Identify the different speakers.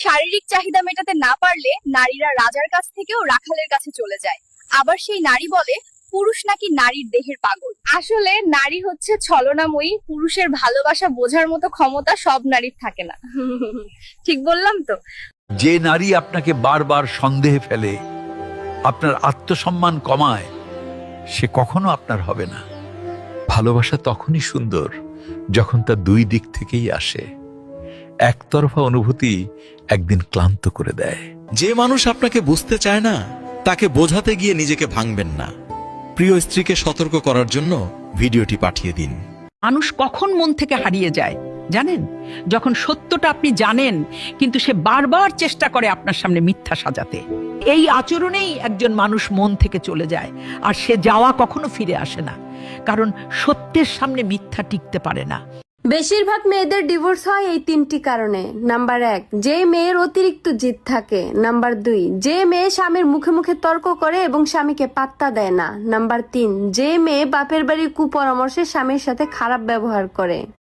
Speaker 1: শারীরিক চাহিদা মেটাতে না পারলে নারীরা রাজার কাছ থেকেও রাখালের কাছে চলে যায়। আবার সেই নারী বলে পুরুষ নাকি নারীর দেহের পাগল। আসলে নারী হচ্ছে ছলনাময়ী, পুরুষের ভালোবাসা বোঝার মতো ক্ষমতা সব নারীর থাকে না। ঠিক বললাম তো?
Speaker 2: যে নারী আপনাকে বারবার সন্দেহে ফেলে, আপনার আত্মসম্মান কমায়, সে কখনো আপনার হবে না। ভালোবাসা তখনই সুন্দর যখন তা দুই দিক থেকেই আসে। একতরফা অনুভূতি একদিন ক্লান্ত করে দেয়।
Speaker 3: যে মানুষ আপনাকে বুঝতে চায় না, তাকে বোঝাতে গিয়ে নিজেকে ভাঙবেন না। প্রিয় স্ত্রীকে সতর্ক করার জন্য ভিডিওটি পাঠিয়ে দিন।
Speaker 4: মানুষ কখন মন থেকে হারিয়ে যায় জানেন? যখন সত্যটা আপনি জানেন কিন্তু সে বারবার চেষ্টা করে আপনার সামনে মিথ্যা সাজাতে। এই আচরণেই একজন মানুষ মন থেকে চলে যায়, আর সে যাওয়া কখনো ফিরে আসে না, কারণ সত্যের সামনে মিথ্যা টিকতে পারে না।
Speaker 5: বেশিরভাগ মেয়েদের ডিভোর্স হয় এই তিনটি কারণে। নাম্বার 1, যে মেয়ের অতিরিক্ত জিদ থাকে। নাম্বার 2, যে মেয়ে স্বামীর মুখে মুখে তর্ক করে এবং স্বামীকে পাত্তা দেয় না। নাম্বার 3, যে মেয়ে বাপের বাড়ির কুপরামর্শে স্বামীর সাথে খারাপ ব্যবহার করে।